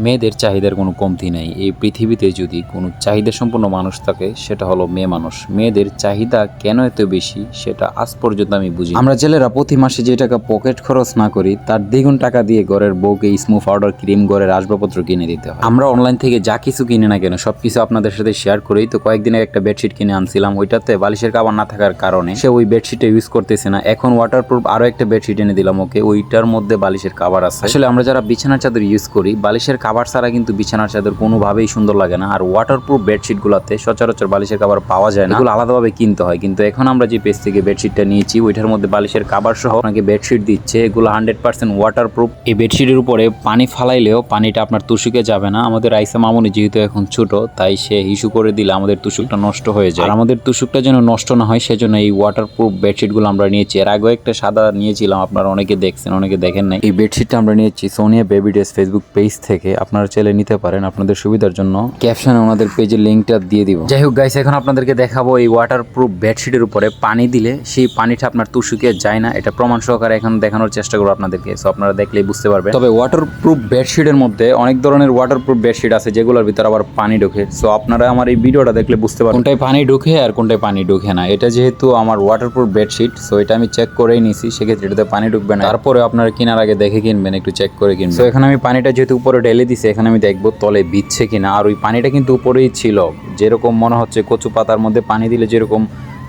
মেয়েদের চাহিদার কোনো কমতি নাই। এই পৃথিবীতে যদি কোনো চাহিদা সম্পন্ন মানুষ থাকে সেটা হলো মেয়ে মানুষ। মেয়েদের চাহিদা কেন এত বেশি সেটা আজ পর্যন্ত আমি বুঝি। আমরা ছেলেরা প্রতি মাসে যে টাকা পকেট খরচ না করি তার দ্বিগুণ টাকা দিয়ে ঘরের বউকে স্মুথ পাউডার ক্রিম ঘরের আসবাবপত্র কিনে দিতে হয়। আমরা অনলাইন থেকে যা কিছু কিনে না কেন সবকিছু আপনাদের সাথে শেয়ার করেই তো কয়েকদিন আগে একটা বেডশিট কিনে আনছিলাম, ওইটাতে বালিশের কাভার না থাকার কারণে সে ওই বেডশিটটা ইউজ করতেছে না। এখন ওয়াটারপ্রুফ আরো একটা বেডশিট এনে দিলাম ওকে, ওইটার মধ্যে বালিশের কাভার আছে। আসলে আমরা যারা বিছানার চাদর ইউজ করি বালিশের কাভার ছাড়া কিন্তু বিছানার চাদর কোনোভাবেই সুন্দর লাগে না। আর ওয়াটারপ্রুফ বেডশিট গুলাতে সচরাচর বালিশের কাভার পাওয়া যায় না, এগুলো আলাদাভাবে কিনতে হয়। কিন্তু এখন আমরা যে পেজ থেকে বেডশিটটা নিয়েছি ওইটার মধ্যে বালিশের কাভার সহ আপনাকে বেডশিট দিচ্ছে, এগুলো 100% ওয়াটারপ্রুফ। এই বেডশিটের উপরে পানি ফালাইলেও পানিটা আপনার তুষুকে যাবে না। আমাদের আইসা মামুনি যেহেতু এখন ছোট তাই সে ইস্যু করে দিলে আমাদের তুষুকটা নষ্ট হয়ে যায়। আর আমাদের তুষুকটা যেন নষ্ট না হয় সেজন্য এই ওয়াটারপ্রুফ বেডশিটগুলো আমরা নিয়েছি। এর আগেও একটা সাদা নিয়েছিলাম, আপনারা অনেকে দেখছেন অনেকে দেখেন নাই। এই বেডশিটটা আমরা নিয়েছি Sonia baby dress Facebook page থেকে, আপনারা চাইলে নিতে পারেন আপনাদের সুবিধার জন্য। ক্যাপশনে ওনাদের পেজের লিঙ্কটা দিয়ে দিব। যাই হোক গাইস, এখন আপনাদেরকে দেখাবো এই ওয়াটারপ্রুফ বেডশিটের উপরে পানি দিলে সেই পানিটা আপনার তুষুকে যায় না, এটা প্রমাণ সহকারে এখন দেখানোর চেষ্টা করবো আপনাদেরকে। সো আপনারা দেখলেই বুঝতে পারবেন। তবে ওয়াটারপ্রুফ বেডশিটের মধ্যে অনেক ধরনের ওয়াটারপ্রুফ বেডশিট আছে যেগুলোর ভিতরে আবার পানি ঢোকে। সো আপনারা আমার এই ভিডিওটা দেখলে বুঝতে পারবেন কোনটায় পানি ঢোকে আর কোনটায় পানি ঢোকে না। এটা যেহেতু আমার ওয়াটারপ্রুফ বেডশিট সো এটা আমি চেক করেই নিছি, সেক্ষেত্রে এটাতে পানি ঢুকবে না। তারপরে আপনারা কেনার আগে দেখে কিনবেন, একটু চেক করে কিনবেন। সো এখানে আমি পানিটা যেহেতু উপরে ঢেলে দিছি এখানে আমি দেখবো তলে ভিজছে কিনা। আর ওই পানিটা কিন্তু উপরেই ছিল, যেরকম মনে হচ্ছে কচু পাতার মধ্যে পানি দিলে যেরকম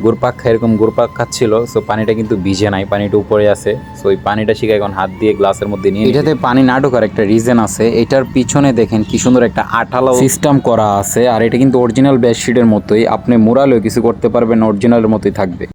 ঘুরপাক খায় এরকম ঘুরপাক খাচ্ছিল। সো পানিটা কিন্তু ভিজে নাই, পানিটা উপরে আছে। সো ওই পানিটা শিখে এখন হাত দিয়ে গ্লাসের মধ্যে নিয়ে, এটাতে পানি না ঢোকার একটা রিজন আছে। এটার পিছনে দেখেন কি সুন্দর একটা আঠালো সিস্টেম করা আছে। আর এটা কিন্তু অরিজিনাল বেডশিটের মতোই, আপনি মুড়ালেও কিছু করতে পারবেন, অরিজিনালের মতোই থাকবে।